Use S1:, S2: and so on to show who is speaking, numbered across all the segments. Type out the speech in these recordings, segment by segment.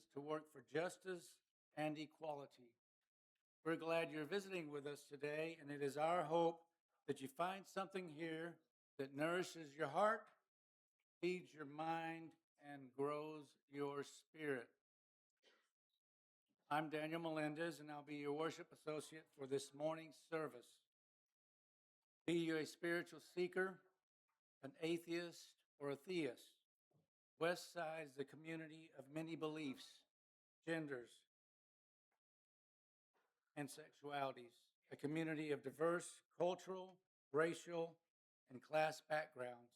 S1: Jesus to work for justice and equality. We're glad you're visiting with us today, and it is our hope that you find something here that nourishes your heart, feeds your mind, and grows your spirit. I'm Daniel Melendez, and I'll be your worship associate for this morning's service. Be you a spiritual seeker, an atheist, or a theist, Westside is the community of many beliefs, genders, and sexualities, a community of diverse cultural, racial, and class backgrounds,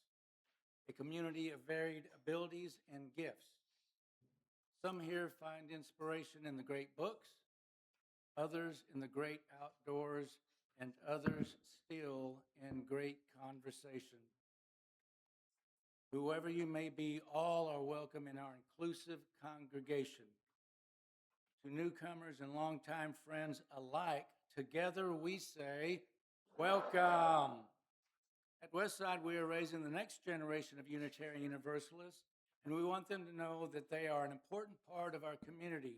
S1: a community of varied abilities and gifts. Some here find inspiration in the great books, others in the great outdoors, and others still in great conversation. Whoever you may be, all are welcome in our inclusive congregation. To newcomers and longtime friends alike, together we say, welcome. At Westside, we are raising the next generation of Unitarian Universalists, and we want them to know that they are an important part of our community.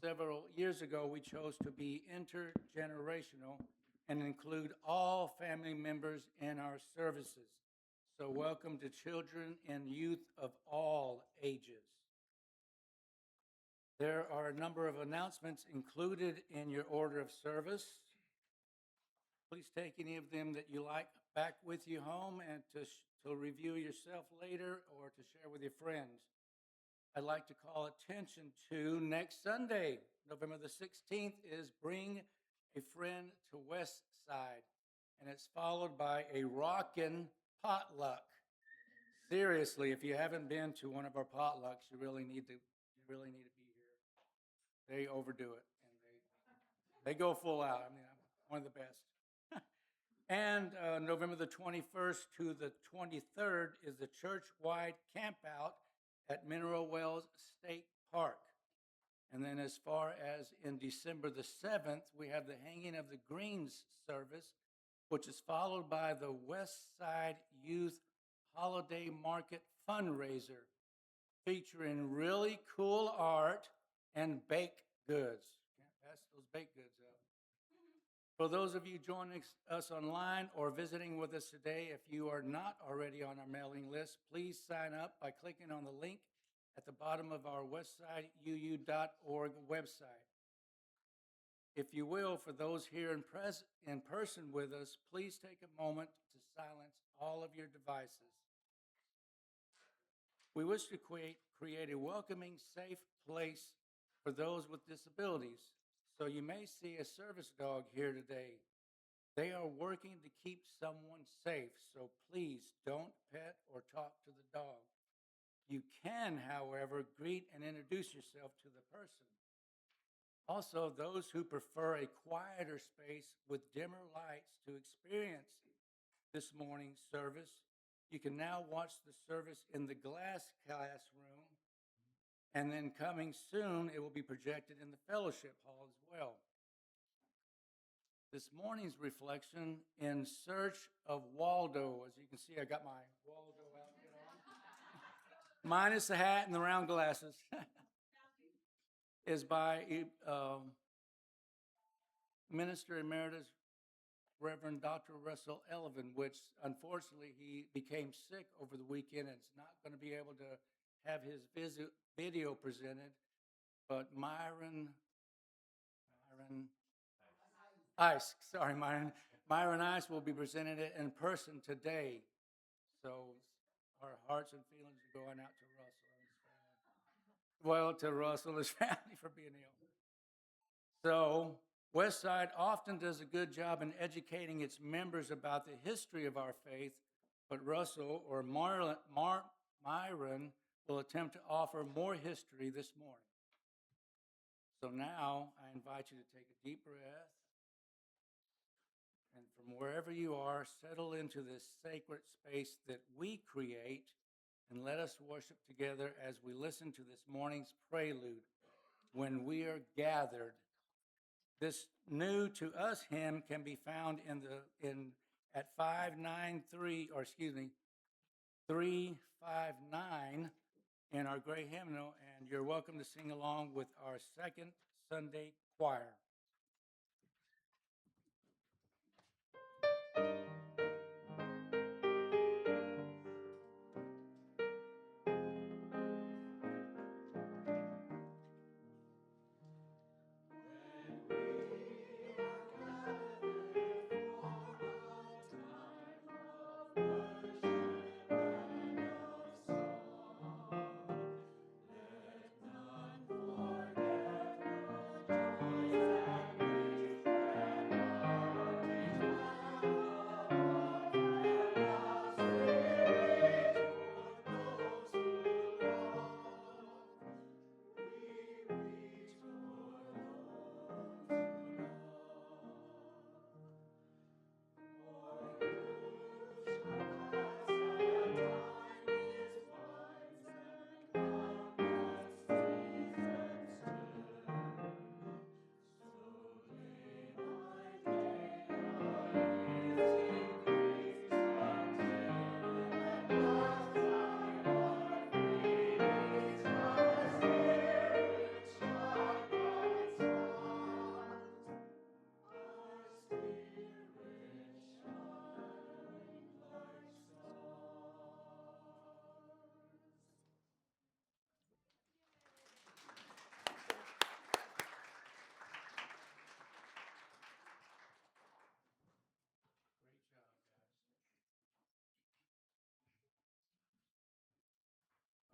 S1: Several years ago, we chose to be intergenerational and include all family members in our services. So welcome to children and youth of all ages. There are a number of announcements included in your order of service. Please take any of them that you like back with you home and to review yourself later or to share with your friends. I'd like to call attention to next Sunday, November the 16th, is Bring a Friend to Westside, and it's followed by a rockin' potluck. Seriously, if you haven't been to one of our potlucks, you really need to be here. They overdo it, and they go full out. I mean, I'm one of the best. And November the 21st to the 23rd is the church-wide campout at Mineral Wells State Park. And then as far as in December the 7th, we have the Hanging of the Greens service, which is followed by the Westside Youth Holiday Market fundraiser, featuring really cool art and baked goods. Can't pass those baked goods up. For those of you joining us online or visiting with us today, if you are not already on our mailing list, please sign up by clicking on the link at the bottom of our westsideu.org website. If you will, for those here in person with us, please take a moment to silence all of your devices. We wish to create a welcoming, safe place for those with disabilities. So you may see a service dog here today. They are working to keep someone safe, so please don't pet or talk to the dog. You can, however, greet and introduce yourself to the person. Also, those who prefer a quieter space with dimmer lights to experience this morning's service, you can now watch the service in the glass classroom, and then coming soon, it will be projected in the fellowship hall as well. This morning's reflection in Search of Waldo. As you can see, I got my Waldo outfit on. Minus the hat and the round glasses. Is by Minister Emeritus Reverend Dr. Russell Elleven, which unfortunately he became sick over the weekend and is not going to be able to have his video presented. But Myron Ice will be presented it in person today. So our hearts and feelings are going out to Russell and his family. Well, to Russell and his family for being ill. So Westside often does a good job in educating its members about the history of our faith, but Russell or Myron will attempt to offer more history this morning. So now I invite you to take a deep breath, and from wherever you are, settle into this sacred space that we create, and let us worship together as we listen to this morning's prelude, When We Are Gathered. This new to us hymn can be found at 359 in our great hymnal, and you're welcome to sing along with our second Sunday choir.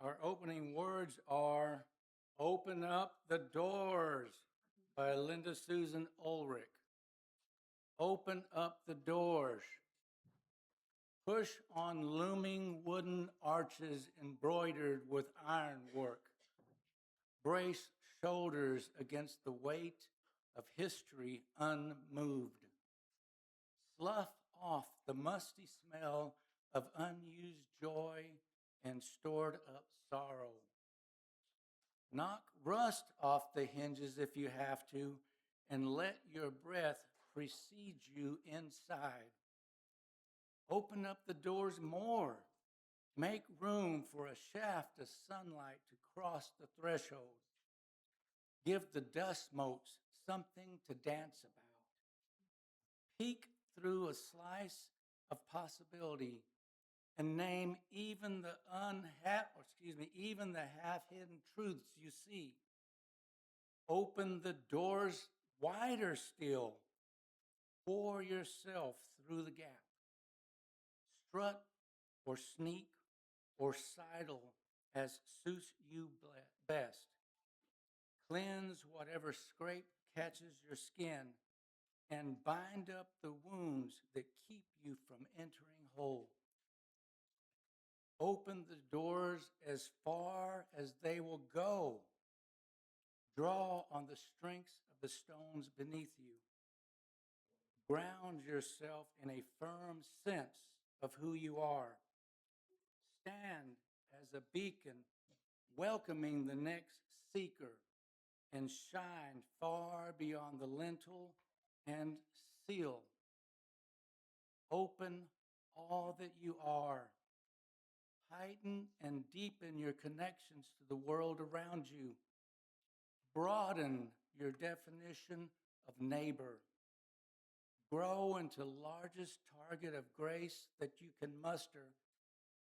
S1: Our opening words are "Open Up the Doors" by Linda Susan Ulrich. Open up the doors. Push on looming wooden arches embroidered with ironwork. Brace shoulders against the weight of history unmoved. Slough off the musty smell of unused joy and stored up sorrow. Knock rust off the hinges if you have to, and let your breath precede you inside. Open up the doors more. Make room for a shaft of sunlight to cross the threshold. Give the dust motes something to dance about. Peek through a slice of possibility and name even the even the half-hidden truths you see. Open the doors wider still. Pour yourself through the gap. Strut or sneak or sidle as suits you best. Cleanse whatever scrape catches your skin and bind up the wounds that keep you from entering whole. Open the doors as far as they will go. Draw on the strengths of the stones beneath you. Ground yourself in a firm sense of who you are. Stand as a beacon, welcoming the next seeker, and shine far beyond the lintel and seal. Open all that you are. Heighten and deepen your connections to the world around you. Broaden your definition of neighbor. Grow into largest target of grace that you can muster,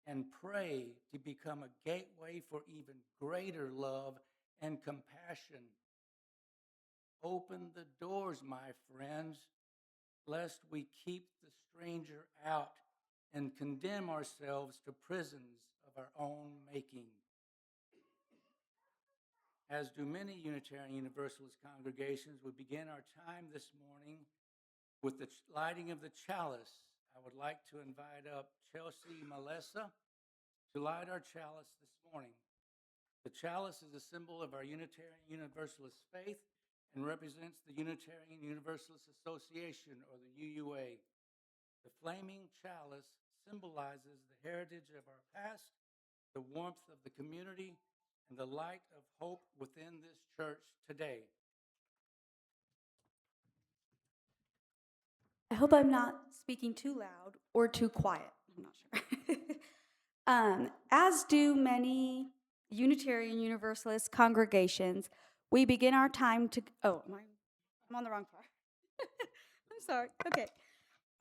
S1: and pray to become a gateway for even greater love and compassion. Open the doors, my friends, lest we keep the stranger out and condemn ourselves to prisons of our own making. As do many Unitarian Universalist congregations, we begin our time this morning with the lighting of the chalice. I would like to invite up Chelsea Malessa to light our chalice this morning. The chalice is a symbol of our Unitarian Universalist faith and represents the Unitarian Universalist Association, or the UUA. The flaming chalice symbolizes the heritage of our past, the warmth of the community, and the light of hope within this church today.
S2: I hope I'm not speaking too loud or too quiet. I'm not sure. As do many Unitarian Universalist congregations, we begin our time to. Oh, I'm on the wrong part. I'm sorry. Okay.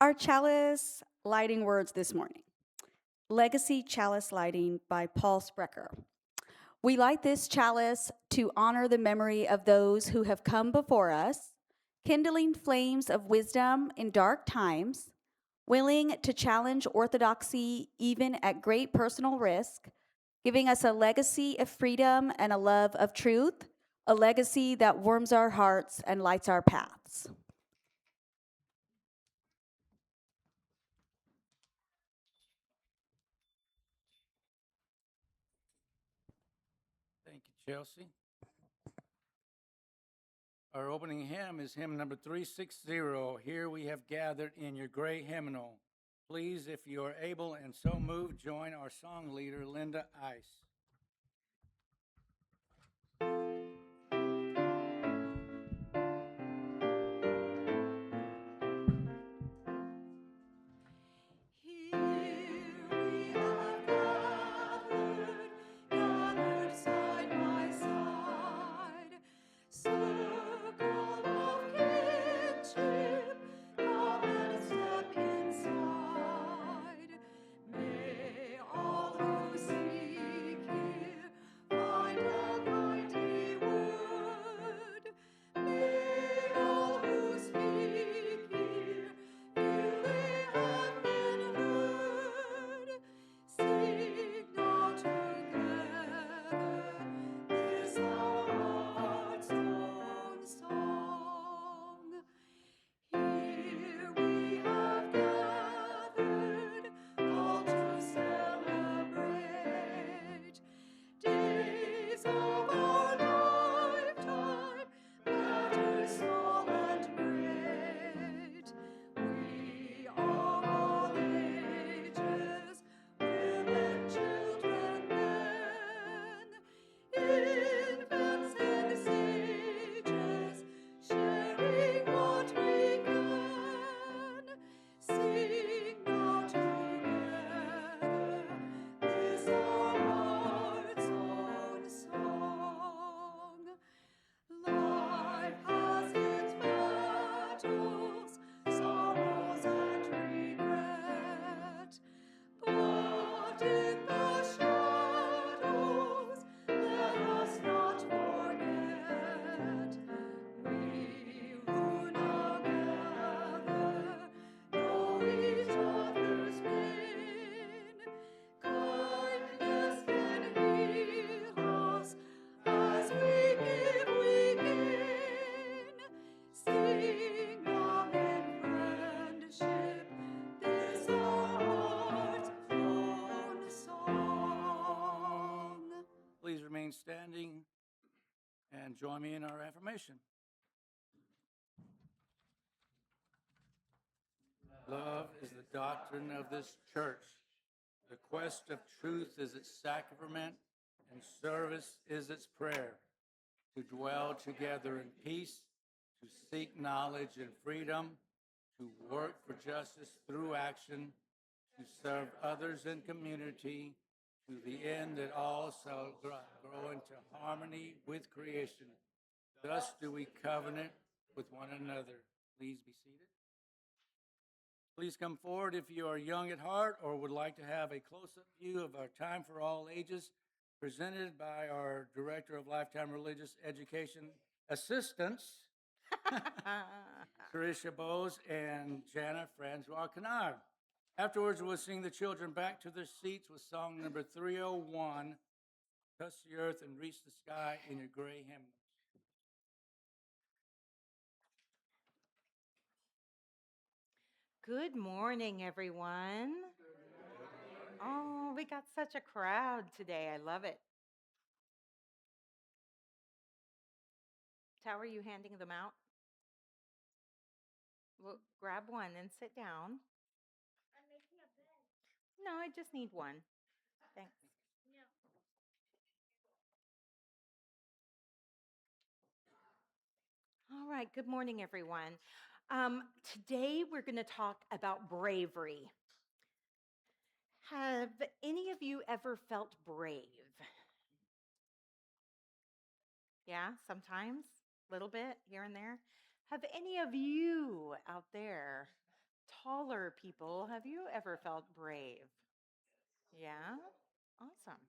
S2: Our chalice lighting words this morning. Legacy Chalice Lighting by Paul Sprecher. We light this chalice to honor the memory of those who have come before us, kindling flames of wisdom in dark times, willing to challenge orthodoxy even at great personal risk, giving us a legacy of freedom and a love of truth, a legacy that warms our hearts and lights our paths.
S1: Thank you, Chelsea. Our opening hymn is hymn number 360, Here We Have Gathered in Your Gray Hymnal. Please, if you are able and so moved, join our song leader, Linda Ice. Please remain standing and join me in our affirmation. Love is the doctrine of this church. The quest of truth is its sacrament, and service is its prayer. To dwell together in peace, to seek knowledge and freedom, to work for justice through action, to serve others in community, to the end that all shall grow into harmony with creation. Thus do we covenant with one another. Please be seated. Please come forward if you are young at heart or would like to have a close-up view of our Time for All Ages, presented by our Director of Lifetime Religious Education Assistants, Tricia Bose and Jana Francois Canard. Afterwards, we'll sing the children back to their seats with song number 301, Touch the Earth and Reach the Sky in Your Gray Hymnal.
S3: Good morning, everyone. Oh, we got such a crowd today. I love it. How are you handing them out? Well, grab one and sit down. I'm making a bed. No, I just need one. Thanks. No. All right. Good morning, everyone. Today we're going to talk about bravery. Have any of you ever felt brave? Yeah, sometimes, a little bit here and there. Have any of you out there, taller people, have you ever felt brave? Yeah? Awesome.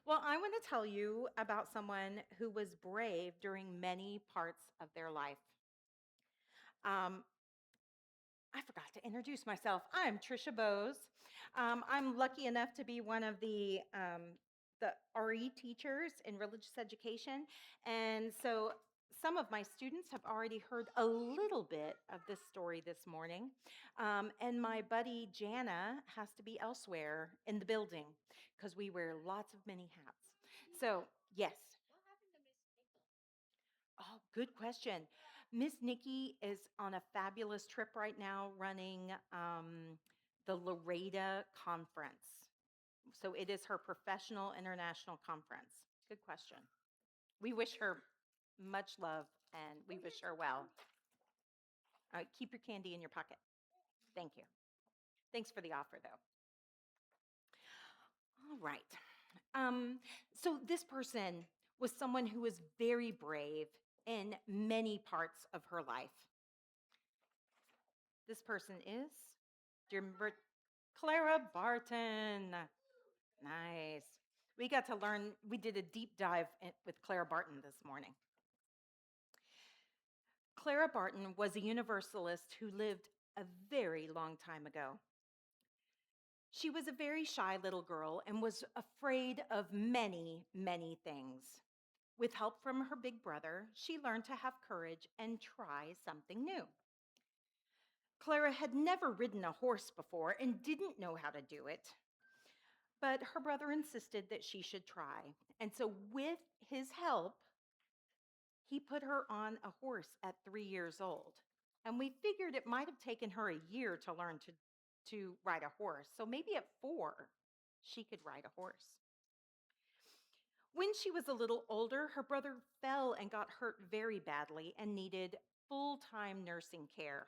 S3: Well, I want to tell you about someone who was brave during many parts of their life. Um, I forgot to introduce myself. I'm Trisha Bose. I'm lucky enough to be one of the RE teachers in religious education, and so some of my students have already heard a little bit of this story this morning. And my buddy Jana has to be elsewhere in the building because we wear lots of many hats. So yes. Oh, good question. Miss Nikki is on a fabulous trip right now running the Laredo Conference. So it is her professional international conference. Good question. We wish her much love and we wish her well. All right, keep your candy in your pocket. Thank you. Thanks for the offer, though. All right. So this person was someone who was very brave in many parts of her life. This person is, do you remember? Clara Barton. Nice. We got to learn, we did a deep dive with Clara Barton this morning. Clara Barton was a Universalist who lived a very long time ago. She was a very shy little girl and was afraid of many, many things. With help from her big brother, she learned to have courage and try something new. Clara had never ridden a horse before and didn't know how to do it. But her brother insisted that she should try. And so, with his help, he put her on a horse at 3 years old. And we figured it might have taken her a year to learn to ride a horse. So maybe at 4, she could ride a horse. When she was a little older, her brother fell and got hurt very badly and needed full-time nursing care.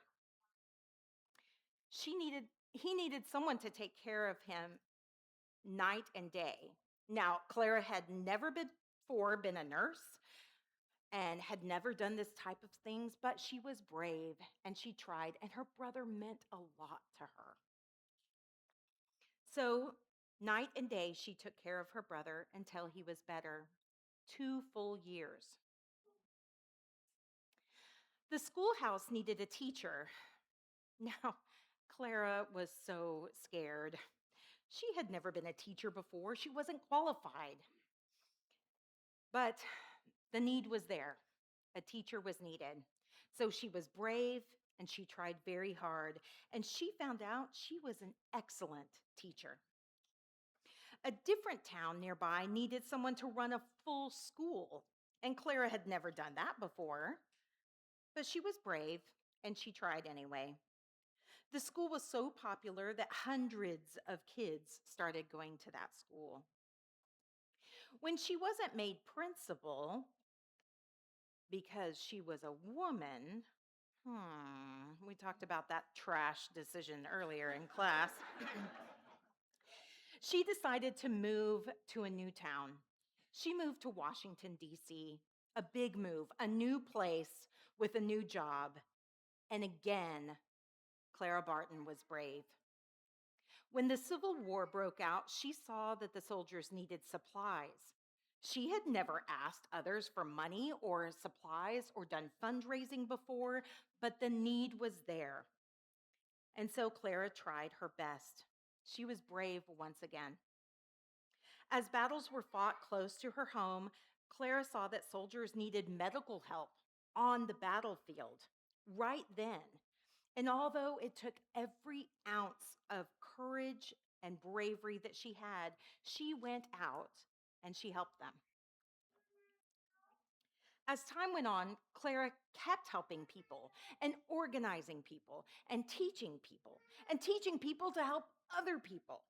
S3: He needed someone to take care of him night and day. Now, Clara had never before been a nurse and had never done this type of things, but she was brave and she tried, and her brother meant a lot to her. So, night and day, she took care of her brother until he was better. 2 full years. The schoolhouse needed a teacher. Now, Clara was so scared. She had never been a teacher before. She wasn't qualified. But the need was there. A teacher was needed. So she was brave and she tried very hard. And she found out she was an excellent teacher. A different town nearby needed someone to run a full school. And Clara had never done that before. But she was brave and she tried anyway. The school was so popular that hundreds of kids started going to that school. When she wasn't made principal, because she was a woman, we talked about that trash decision earlier in class. She decided to move to a new town. She moved to Washington, D.C., a big move, a new place with a new job. And again, Clara Barton was brave. When the Civil War broke out, she saw that the soldiers needed supplies. She had never asked others for money or supplies or done fundraising before, but the need was there. And so Clara tried her best. She was brave once again. As battles were fought close to her home, Clara saw that soldiers needed medical help on the battlefield right then. And although it took every ounce of courage and bravery that she went out and she helped them. As time went on, Clara kept helping people and organizing people and teaching people to help other people.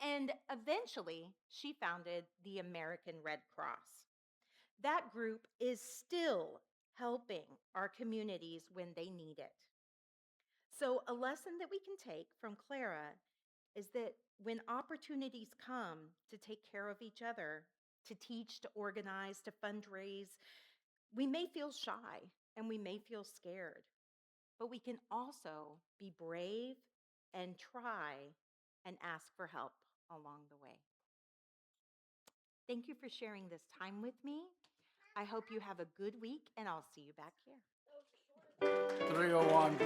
S3: And eventually, she founded the American Red Cross. That group is still helping our communities when they need it. So, a lesson that we can take from Clara is that when opportunities come to take care of each other, to teach, to organize, to fundraise. We may feel shy and we may feel scared, but we can also be brave and try and ask for help along the way. Thank you for sharing this time with me. I hope you have a good week, and I'll see you back here.
S1: 301.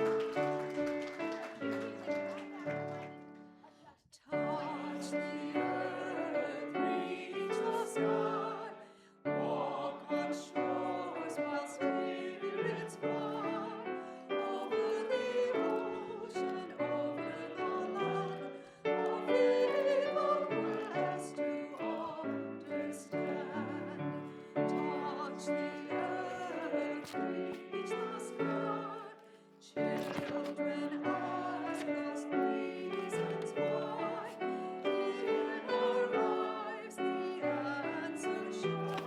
S4: Touch the earth, reach the sky, walk on shores while spirits fly, over the ocean, over the land, a faithful quest to understand. Touch the earth, reach the sky, children ask us reasons why. In our lives the answers show.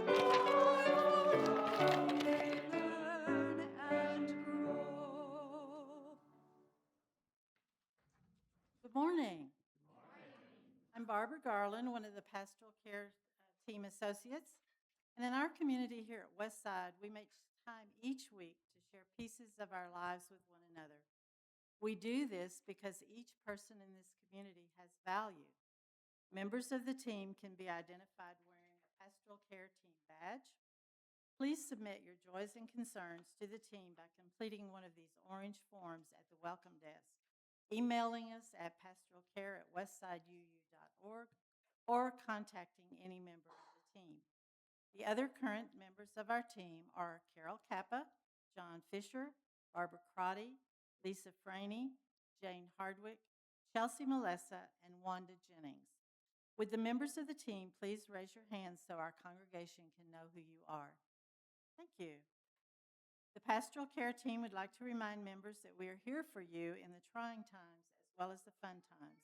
S4: While alone we learn and grow.
S5: Good morning. I'm Barbara Garland, one of the Pastoral Care Team Associates. And in our community here at Westside, we make time each week to share pieces of our lives with one another. We do this because each person in this community has value. Members of the team can be identified wearing a Pastoral Care Team badge. Please submit your joys and concerns to the team by completing one of these orange forms at the welcome desk, emailing us at pastoralcare@westsideu.org, or contacting any member of the team. The other current members of our team are Carol Kappa, John Fisher, Barbara Crotty, Lisa Franey, Jane Hardwick, Chelsea Melessa, and Wanda Jennings. Would the members of the team please raise your hands so our congregation can know who you are? Thank you. The Pastoral Care Team would like to remind members that we are here for you in the trying times as well as the fun times.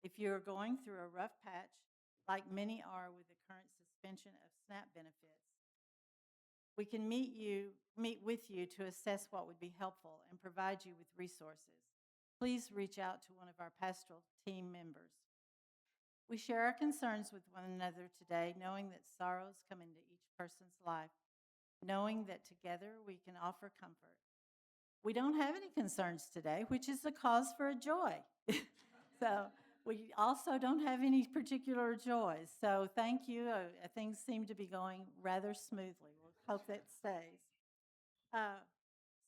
S5: If you are going through a rough patch, like many are with the current suspension of SNAP benefits, we can meet with you to assess what would be helpful and provide you with resources. Please reach out to one of our pastoral team members. We share our concerns with one another today, knowing that sorrows come into each person's life, knowing that together we can offer comfort. We don't have any concerns today, which is a cause for joy. So we also don't have any particular joys. So thank you. Things seem to be going rather smoothly. We'll hope that stays.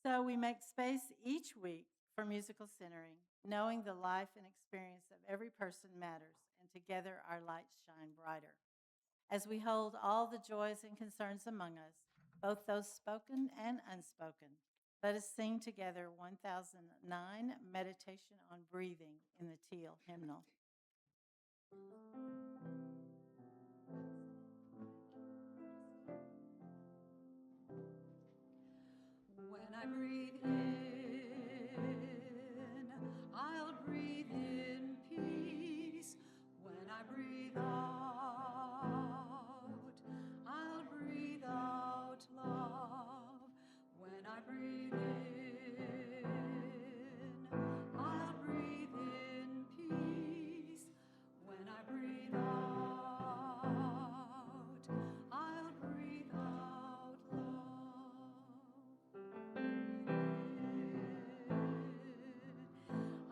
S5: So we make space each week for musical centering, knowing the life and experience of every person matters, and together our lights shine brighter. As we hold all the joys and concerns among us, both those spoken and unspoken, let us sing together 1009, Meditation on Breathing, in the Teal hymnal.
S4: When I breathe in, I'll breathe in peace. When I breathe out, I'll breathe out love. When I breathe in, I'll breathe in peace. When I breathe out, I'll breathe out love.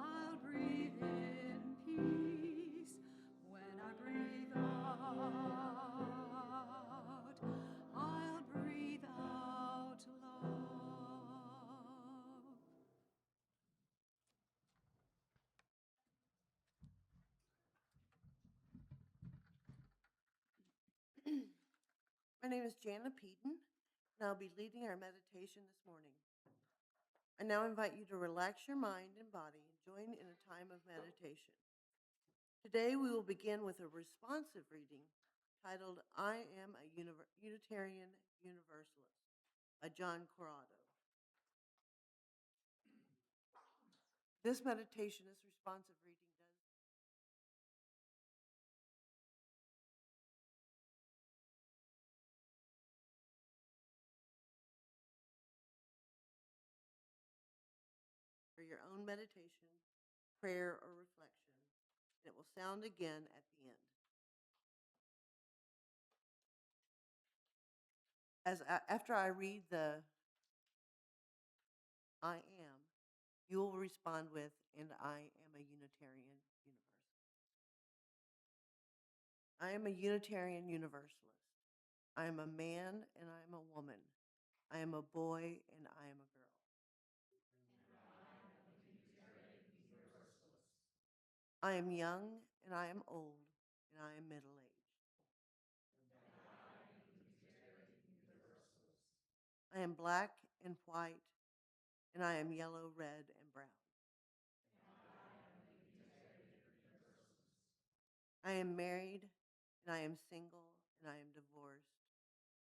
S4: I'll breathe in peace. When I breathe out, I'll breathe out love.
S6: My name is Jana Peden, and I'll be leading our meditation this morning. I now invite you to relax your mind and body and join in a time of meditation. Today we will begin with a responsive reading titled I Am a Unitarian Universalist by John Corrado. This meditation, this responsive reading, for your own meditation, prayer, or reflection, and it will sound again at the end. After I read the I am, you will respond with, and I am a Unitarian Universalist. I am a Unitarian Universalist. I am a man and I am a woman. I am a boy and I am a girl. I am young and I am old and I am middle aged. I am black and white and I am yellow, red, and brown. I am married and I am single and I am divorced.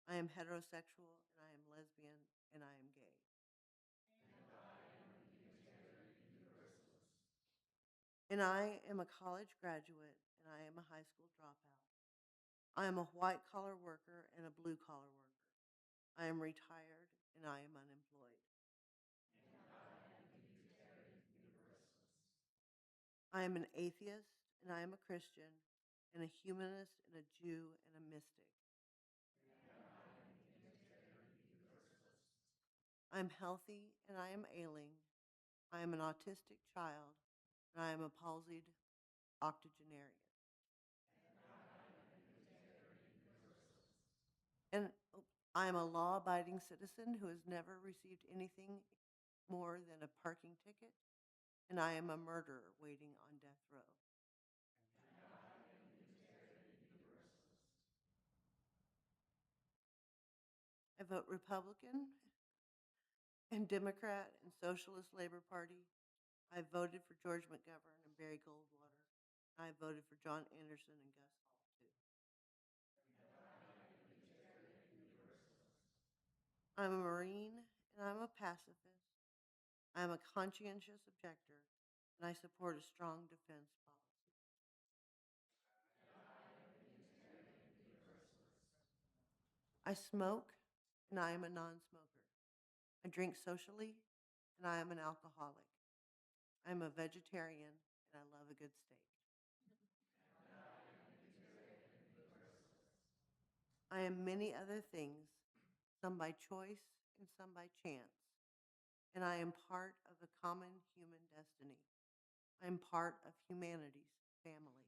S6: I am heterosexual and I am lesbian and I am gay. And I am a college graduate and I am a high school dropout. I am a white collar worker and a blue collar worker. I am retired and I am unemployed. I am an atheist and I am a Christian and a humanist and a Jew and a mystic. I am healthy and I am ailing. I am an autistic child and I am a palsied octogenarian. And I am a law abiding citizen who has never received anything more than a parking ticket, and I am a murderer waiting on death row. I vote Republican and Democrat and Socialist Labor Party. I voted for George McGovern and Barry Goldwater. I voted for John Anderson and Gus Hall, too. I'm a Marine and I'm a pacifist. I'm a conscientious objector and I support a strong defense policy. I smoke and I am a non-smoker. I drink socially and I am an alcoholic. I'm a vegetarian and I love a good steak. I am many other things, some by choice and some by chance. And I am part of a common human destiny. I am part of humanity's family.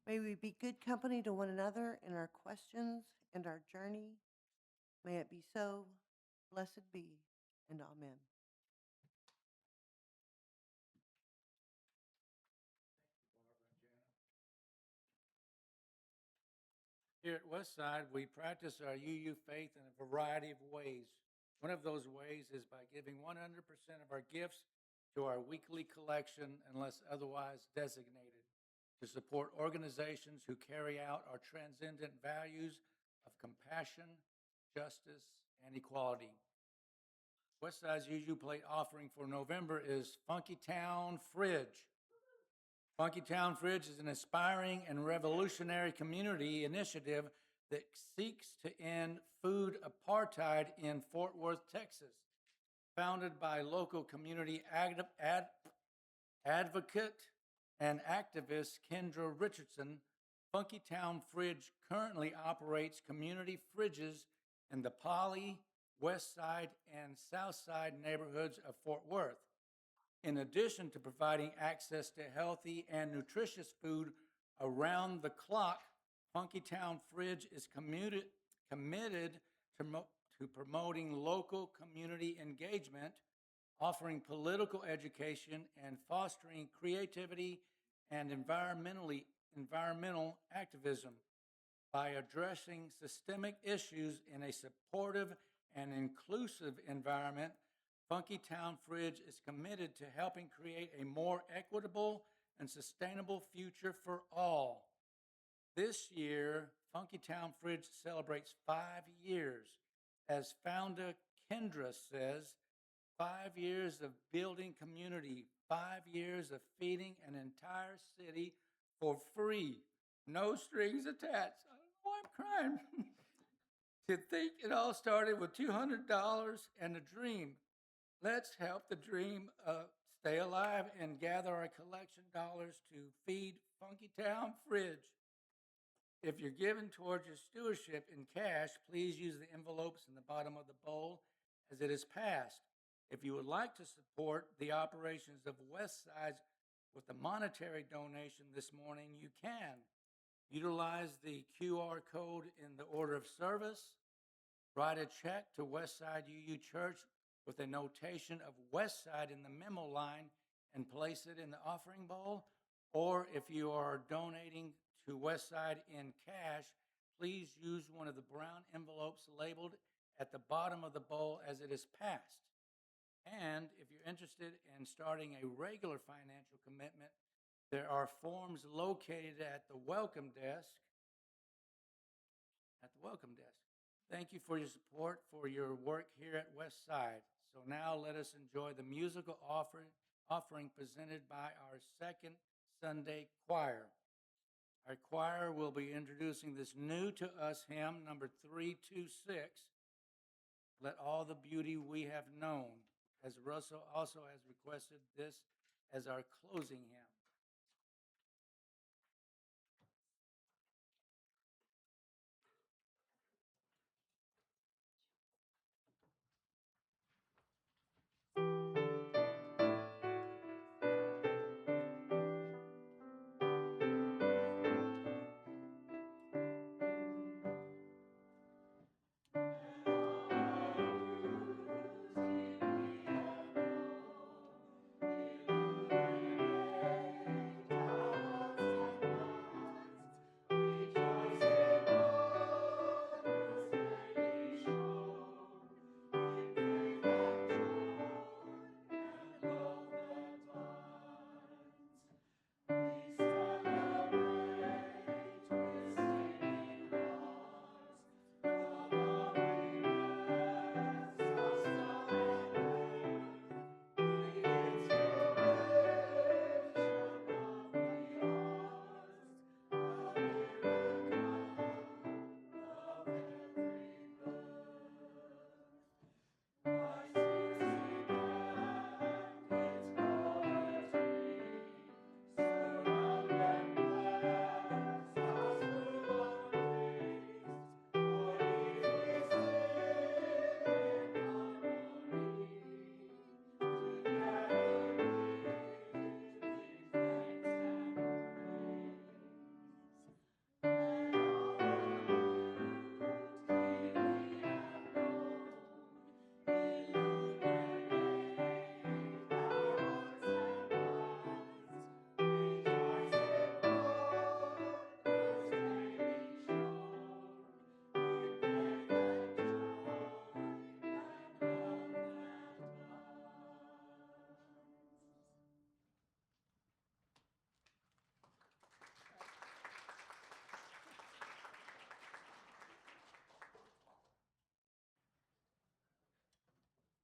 S6: May we be good company to one another in our questions and our journey. May it be so. Blessed be, and amen.
S1: Here at Westside, we practice our UU faith in a variety of ways. One of those ways is by giving 100% of our gifts to our weekly collection unless otherwise designated, to support organizations who carry out our transcendent values of compassion, justice, and equality. Westside's UU plate offering for November is Funky Town Fridge. Funky Town Fridge is an inspiring and revolutionary community initiative that seeks to end food apartheid in Fort Worth, Texas. Founded by local community advocate and activist Kendra Richardson, Funky Town Fridge currently operates community fridges in the Poly, Westside, and Southside neighborhoods of Fort Worth. In addition to providing access to healthy and nutritious food around the clock, Funky Town Fridge is committed to promoting local community engagement, offering political education, and fostering creativity and environmental activism. By addressing systemic issues in a supportive and inclusive environment, Funky Town Fridge is committed to helping create a more equitable and sustainable future for all. This year, Funky Town Fridge celebrates 5 years. As founder Kendra says, 5 years of building community, 5 years of feeding an entire city for free, no strings attached. Oh, I'm crying. To think it all started with $200 and a dream. Let's help the dream stay alive and gather our collection dollars to feed Funky Town Fridge. If you're giving towards your stewardship in cash, please use the envelopes in the bottom of the bowl as it is passed. If you would like to support the operations of Westside with a monetary donation this morning, you can. Utilize the QR code in the order of service. Write a check to Westside UU Church with a notation of Westside in the memo line and place it in the offering bowl. Or if you are donating to Westside in cash, please use one of the brown envelopes labeled at the bottom of the bowl as it is passed. And if you're interested in starting a regular financial commitment, there are forms located at the welcome desk. Thank you for your support for your work here at Westside. So now let us enjoy the musical offering presented by our second Sunday choir. Our choir will be introducing this new to us hymn, number 326, Let All the Beauty We Have Known, as Russell also has requested this as our closing hymn.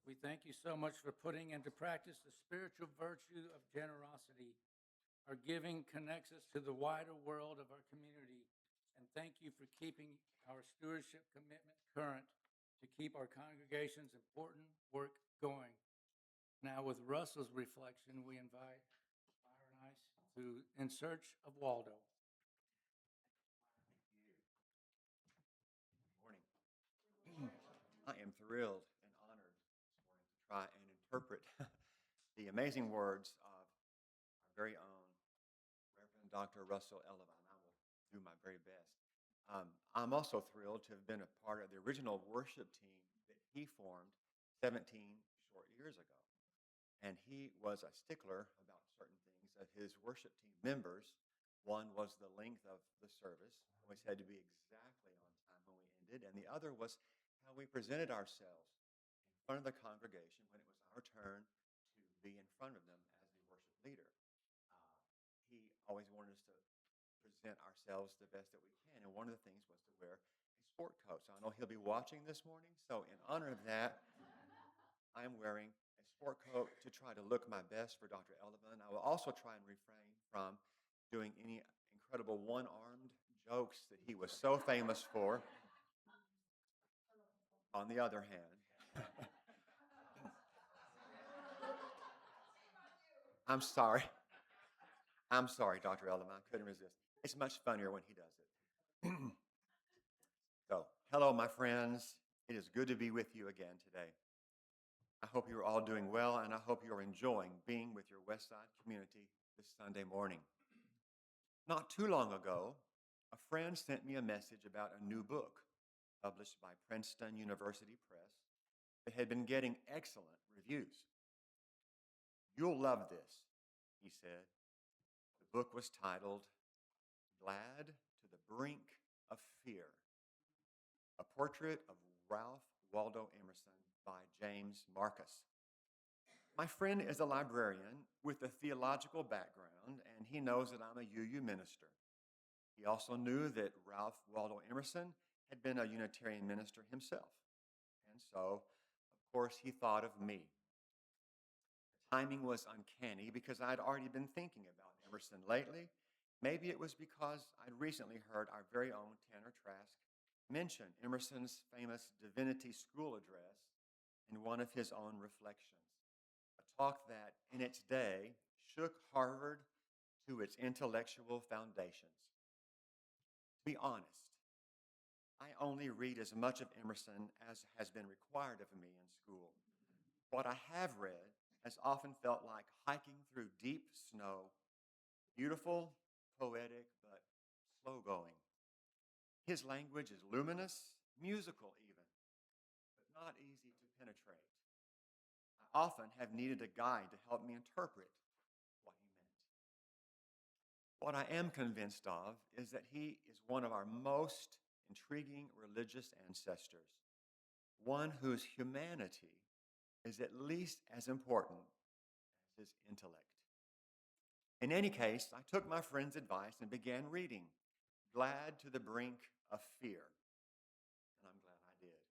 S1: We thank you so much for putting into practice the spiritual virtue of generosity. Our giving connects us to the wider world of our community. And thank you for keeping our stewardship commitment current to keep our congregation's important work going. Now, with Russell's reflection, we invite Myra and I to In Search of Waldo.
S7: Morning. I am thrilled and honored this morning to try and interpret the amazing words of our very own Reverend Dr. Russell Elleven. I will do my very best. I'm also thrilled to have been a part of the original worship team that he formed 17 short years ago. And he was a stickler about certain things of his worship team members. One was the length of the service, always had to be exactly on time when we ended. And the other was how we presented ourselves in front of the congregation when it was our turn to be in front of them as the worship leader. He always wanted us to present ourselves the best that we can. And one of the things was to wear a sport coat. So I know he'll be watching this morning. So in honor of that, I'm wearing a sport coat to try to look my best for Dr. Elleven. I will also try and refrain from doing any incredible one-armed jokes that he was so famous for. On the other hand, I'm sorry. I'm sorry, Dr. Elleven. I couldn't resist. It's much funnier when he does it. So, hello, my friends. It is good to be with you again today. I hope you're all doing well, and I hope you're enjoying being with your Westside community this Sunday morning. Not too long ago, a friend sent me a message about a new book published by Princeton University Press that had been getting excellent reviews. "You'll love this," he said. The book was titled Glad to the Brink of Fear, a portrait of Ralph Waldo Emerson by James Marcus. My friend is a librarian with a theological background, and he knows that I'm a UU minister. He also knew that Ralph Waldo Emerson had been a Unitarian minister himself. And so, of course, he thought of me. The timing was uncanny because I'd already been thinking about Emerson lately. Maybe it was because I'd recently heard our very own Tanner Trask mention Emerson's famous Divinity School address in one of his own reflections, a talk that, in its day, shook Harvard to its intellectual foundations. To be honest, I only read as much of Emerson as has been required of me in school. What I have read has often felt like hiking through deep snow, beautiful, poetic, but slow-going. His language is luminous, musical even, but not easy to penetrate. I often have needed a guide to help me interpret what he meant. What I am convinced of is that he is one of our most intriguing religious ancestors, one whose humanity is at least as important as his intellect. In any case, I took my friend's advice and began reading Glad to the Brink of Fear. And I'm glad I did,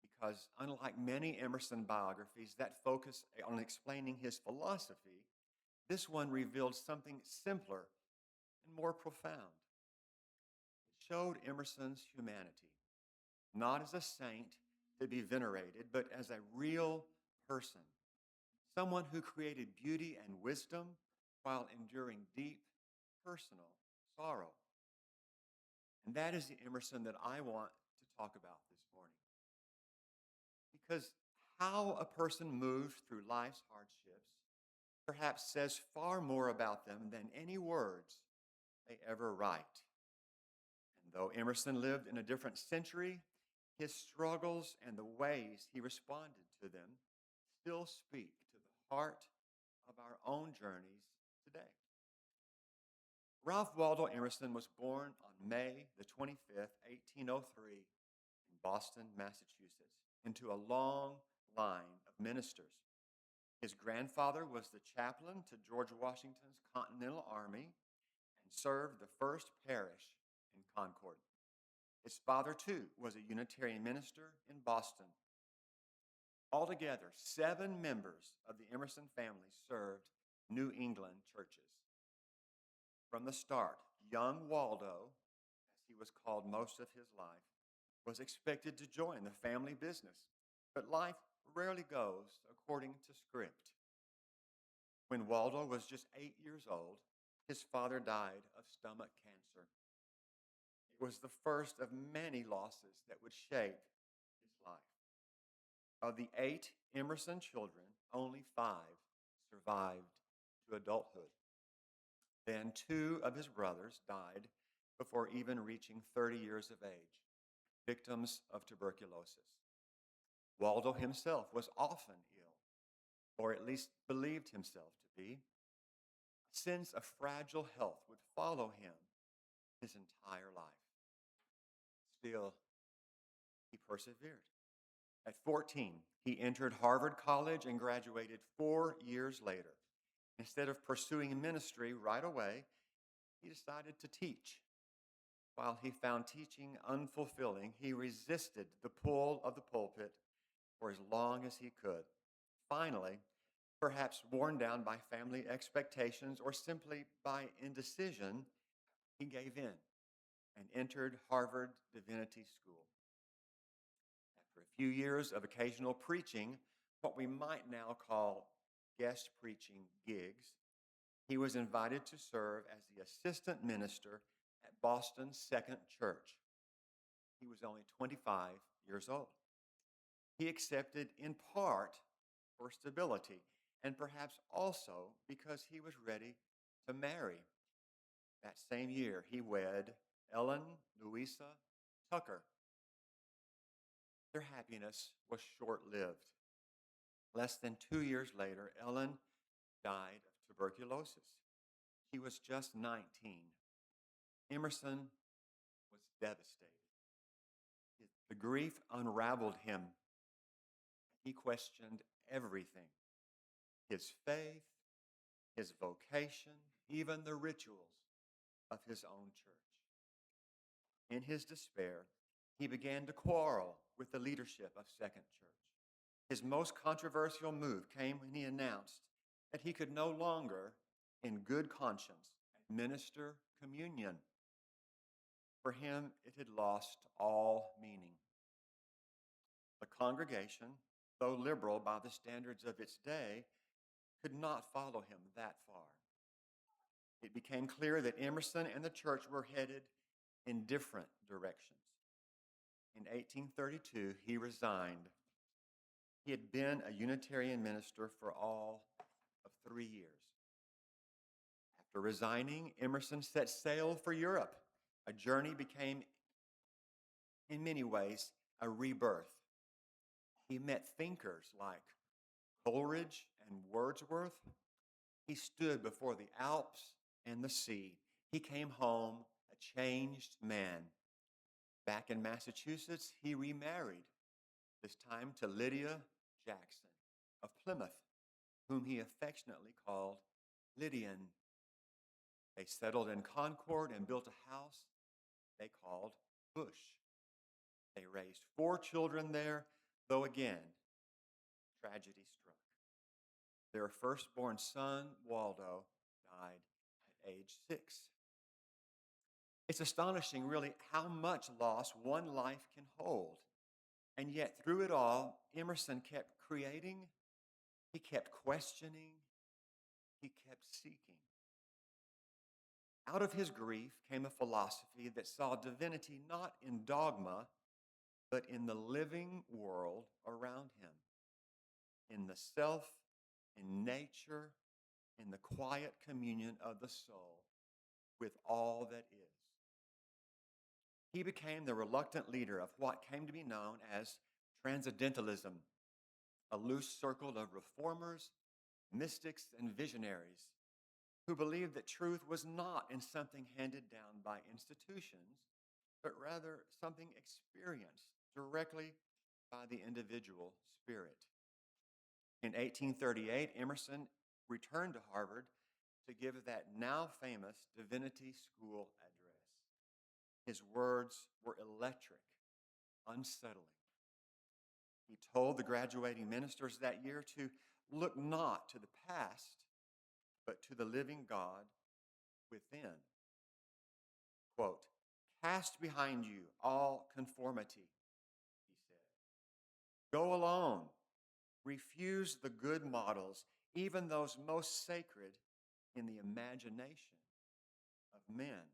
S7: because unlike many Emerson biographies that focus on explaining his philosophy, this one revealed something simpler and more profound. It showed Emerson's humanity, not as a saint to be venerated, but as a real person, someone who created beauty and wisdom while enduring deep personal sorrow. And that is the Emerson that I want to talk about this morning. Because how a person moves through life's hardships perhaps says far more about them than any words they ever write. And though Emerson lived in a different century, his struggles and the ways he responded to them still speak to the heart of our own journeys today. Ralph Waldo Emerson was born on May the 25th, 1803, in Boston, Massachusetts, into a long line of ministers. His grandfather was the chaplain to George Washington's Continental Army and served the first parish in Concord. His father, too, was a Unitarian minister in Boston. Altogether, 7 members of the Emerson family served New England churches. From the start, young Waldo, as he was called most of his life, was expected to join the family business, but life rarely goes according to script. When Waldo was just 8 years old, his father died of stomach cancer. It was the first of many losses that would shape his life. Of the 8 Emerson children, only 5 survived to adulthood. Then 2 of his brothers died before even reaching 30 years of age, victims of tuberculosis. Waldo himself was often ill, or at least believed himself to be. A sense of fragile health would follow him his entire life. Still, he persevered. At 14, he entered Harvard College and graduated 4 years later. Instead of pursuing ministry right away, he decided to teach. While he found teaching unfulfilling, he resisted the pull of the pulpit for as long as he could. Finally, perhaps worn down by family expectations or simply by indecision, he gave in and entered Harvard Divinity School. After a few years of occasional preaching, what we might now call guest preaching gigs, he was invited to serve as the assistant minister at Boston's Second Church. He was only 25 years old. He accepted in part for stability and perhaps also because he was ready to marry. That same year, he wed Ellen Louisa Tucker. Their happiness was short-lived. Less than 2 years later, Ellen died of tuberculosis. She was just 19. Emerson was devastated. The grief unraveled him. He questioned everything: his faith, his vocation, even the rituals of his own church. In his despair, he began to quarrel with the leadership of Second Church. His most controversial move came when he announced that he could no longer, in good conscience, administer communion. For him, it had lost all meaning. The congregation, though liberal by the standards of its day, could not follow him that far. It became clear that Emerson and the church were headed in different directions. In 1832, he resigned. He had been a Unitarian minister for all of 3 years. After resigning, Emerson set sail for Europe. A journey became, in many ways, a rebirth. He met thinkers like Coleridge and Wordsworth. He stood before the Alps and the sea. He came home a changed man. Back in Massachusetts, he remarried, this time to Lydia Jackson of Plymouth, whom he affectionately called Lydian. They settled in Concord and built a house they called Bush. They raised 4 children there, though again, tragedy struck. Their firstborn son, Waldo, died at age 6. It's astonishing, really, how much loss one life can hold. And yet, through it all, Emerson kept creating, he kept questioning, he kept seeking. Out of his grief came a philosophy that saw divinity not in dogma, but in the living world around him, in the self, in nature, in the quiet communion of the soul with all that is. He became the reluctant leader of what came to be known as transcendentalism, a loose circle of reformers, mystics, and visionaries who believed that truth was not in something handed down by institutions, but rather something experienced directly by the individual spirit. In 1838, Emerson returned to Harvard to give that now famous Divinity School address. His words were electric, unsettling. He told the graduating ministers that year to look not to the past, but to the living God within. Quote, Cast behind you all conformity, he said. Go alone. Refuse the good models, even those most sacred in the imagination of men.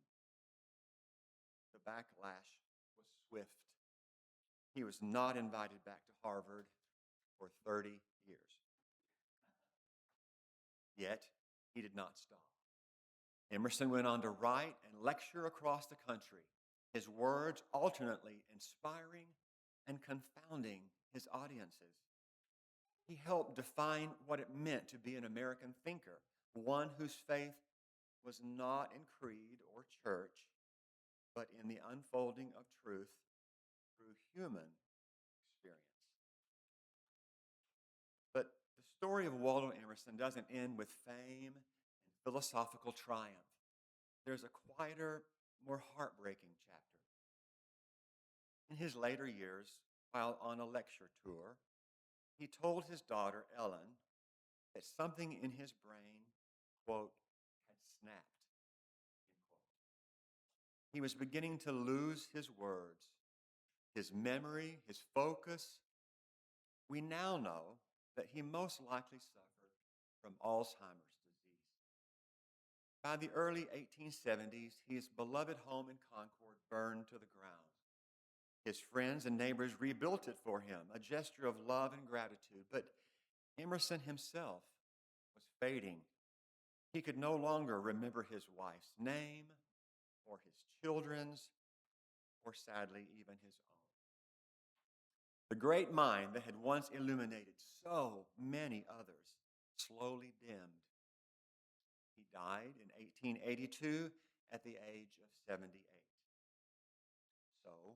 S7: The backlash was swift. He was not invited back to Harvard for 30 years. Yet, he did not stop. Emerson went on to write and lecture across the country, his words alternately inspiring and confounding his audiences. He helped define what it meant to be an American thinker, one whose faith was not in creed or church, but in the unfolding of truth through human experience. But the story of Waldo Emerson doesn't end with fame and philosophical triumph. There's a quieter, more heartbreaking chapter. In his later years, while on a lecture tour, he told his daughter, Ellen, that something in his brain, quote, had snapped, end quote. He was beginning to lose his words, his memory, his focus. We now know that he most likely suffered from Alzheimer's disease. By the early 1870s, his beloved home in Concord burned to the ground. His friends and neighbors rebuilt it for him, a gesture of love and gratitude. But Emerson himself was fading. He could no longer remember his wife's name, or his children's, or sadly, even his own. The great mind that had once illuminated so many others slowly dimmed. He died in 1882 at the age of 78. So,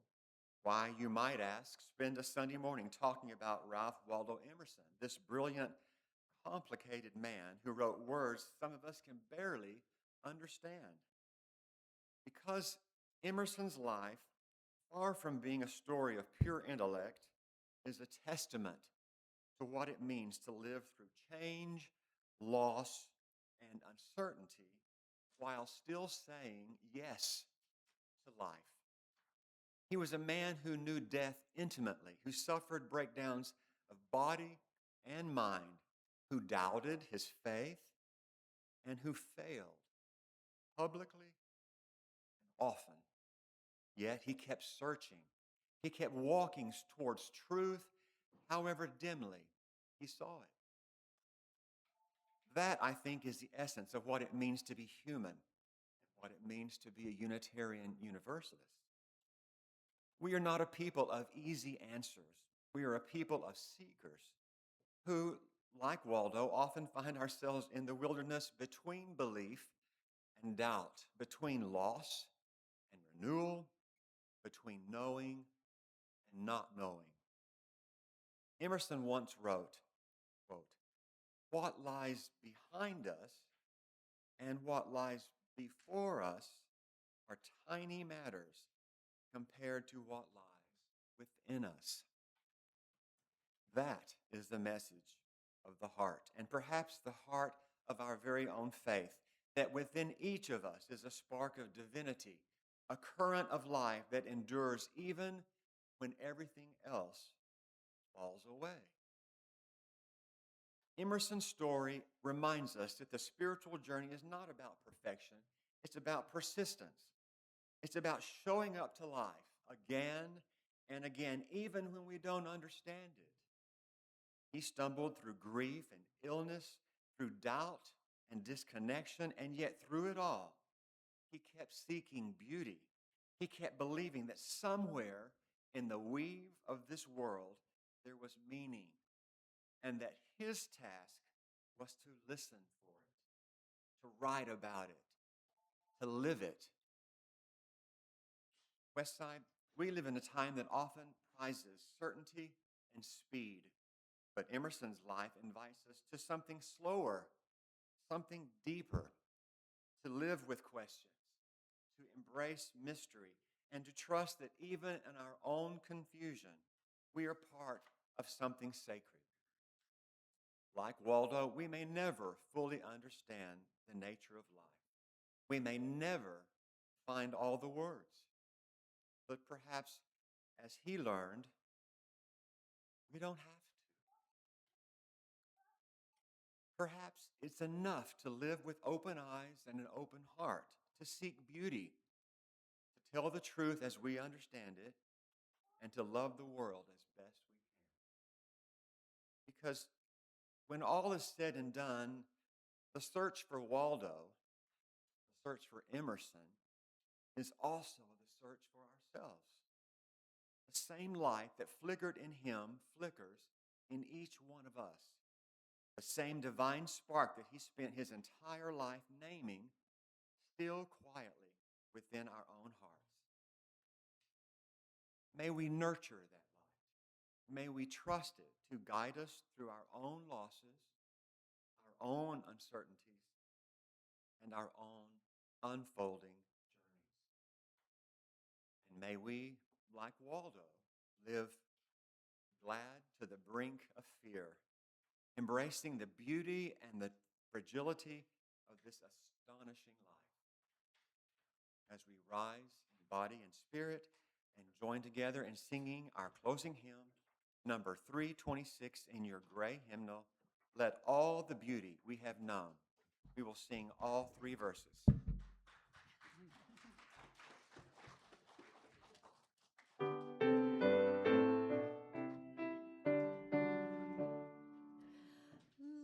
S7: why, you might ask, spend a Sunday morning talking about Ralph Waldo Emerson, this brilliant, complicated man who wrote words some of us can barely understand? Because Emerson's life, far from being a story of pure intellect, is a testament to what it means to live through change, loss, and uncertainty while still saying yes to life. He was a man who knew death intimately, who suffered breakdowns of body and mind, who doubted his faith, and who failed publicly and often. Yet he kept searching. He kept walking towards truth, however dimly he saw it. That, I think, is the essence of what it means to be human and what it means to be a Unitarian Universalist. We are not a people of easy answers. We are a people of seekers who, like Waldo, often find ourselves in the wilderness between belief and doubt, between loss and renewal, between knowing and not knowing. Emerson once wrote, quote, "What lies behind us and what lies before us are tiny matters compared to what lies within us." That is the message of the heart, and perhaps the heart of our very own faith, that within each of us is a spark of divinity, a current of life that endures even when everything else falls away. Emerson's story reminds us that the spiritual journey is not about perfection. It's about persistence. It's about showing up to life again and again, even when we don't understand it. He stumbled through grief and illness, through doubt and disconnection, and yet through it all, he kept seeking beauty. He kept believing that somewhere in the weave of this world there was meaning, and that his task was to listen for it, to write about it, to live it. Westside, we live in a time that often prizes certainty and speed, but Emerson's life invites us to something slower, something deeper, to live with questions, to embrace mystery, and to trust that even in our own confusion, we are part of something sacred. Like Waldo, we may never fully understand the nature of life. We may never find all the words. but perhaps as he learned, we don't have to. Perhaps it's enough to live with open eyes and an open heart, to seek beauty, to tell the truth as we understand it, and to love the world as best we can. Because when all is said and done, the search for Waldo, the search for Emerson, is also the search for ourselves. The same light that flickered in him flickers in each one of us. The same divine spark that he spent his entire life naming still quietly within our own hearts. May we nurture that light. May we trust it to guide us through our own losses, our own uncertainties, and our own unfolding journeys. And may we, like Waldo, live glad to the brink of fear, embracing the beauty and the fragility of this astonishing life. As we rise in body and spirit and join together in singing our closing hymn, number 326 in your gray hymnal, Let All the Beauty We Have Known. We will sing all three verses.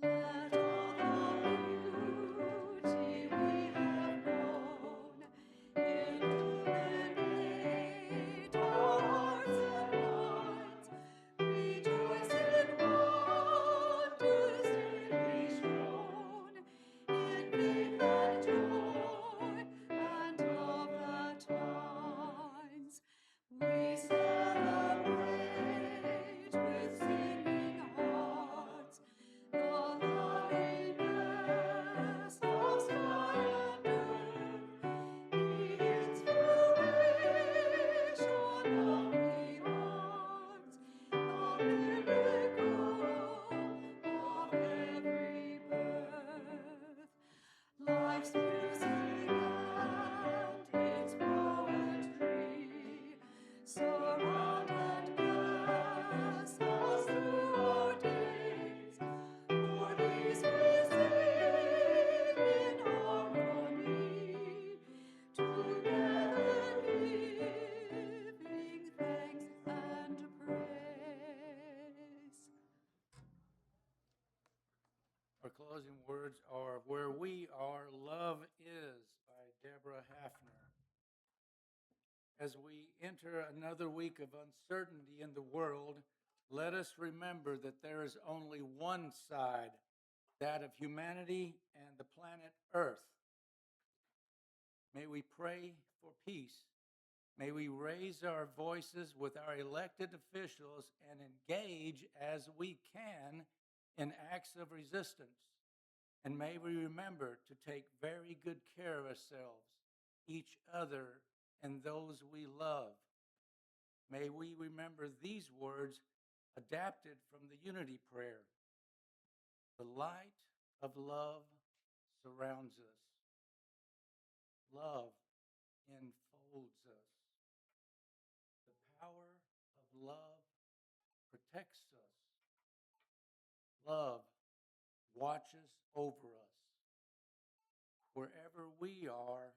S4: Let all the beauty we have known illuminate our hearts and minds. Rejoice in wonders daily shown, in faith and joy and love that binds. We celebrate with singing hearts the loveliness of sky and earth, the inspiration of the arts, the miracle of every birth. Life's music and its poetry surround and bless us through our days. For these we sing in harmony, together giving thanks and praise.
S1: Our closing words are Where We Are, Love Is by Deborah Hafner. As we enter another week of uncertainty in the world, let us remember that there is only one side, that of humanity and the planet Earth. May we pray for peace. May we raise our voices with our elected officials and engage as we can in acts of resistance. And may we remember to take very good care of ourselves, each other, and those we love. May we remember these words adapted from the Unity Prayer. The light of love surrounds us. Love enfolds us. The power of love protects us. Love watches over us. Wherever we are,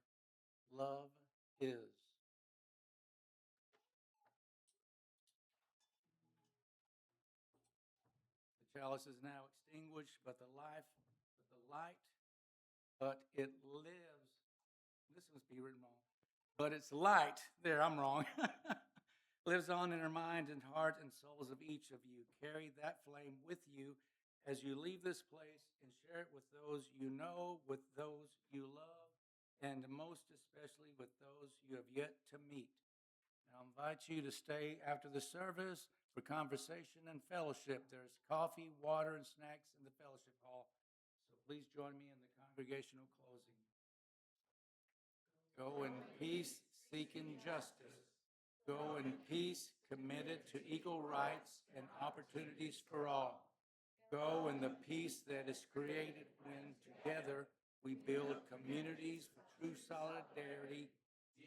S1: love is. The chalice is now extinguished, but the light, but it lives. This must be written wrong. But its light, there, I'm wrong, lives on in our minds and heart and souls of each of you. Carry that flame with you as you leave this place and share it with those you know, with those you love, and most especially with those you have yet to meet. I invite you to stay after the service for conversation and fellowship. There's coffee, water, and snacks in the fellowship hall. So please join me in the congregational closing. Go in peace, seeking justice. Go in peace, committed to equal rights and opportunities for all. Go in the peace that is created when together we build communities for true solidarity,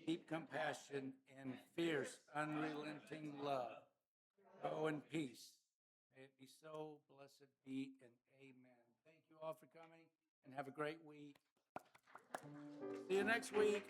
S1: deep compassion, and fierce, unrelenting love. Go in peace. May it be so, blessed be, and amen. Thank you all for coming, and have a great week. See you next week.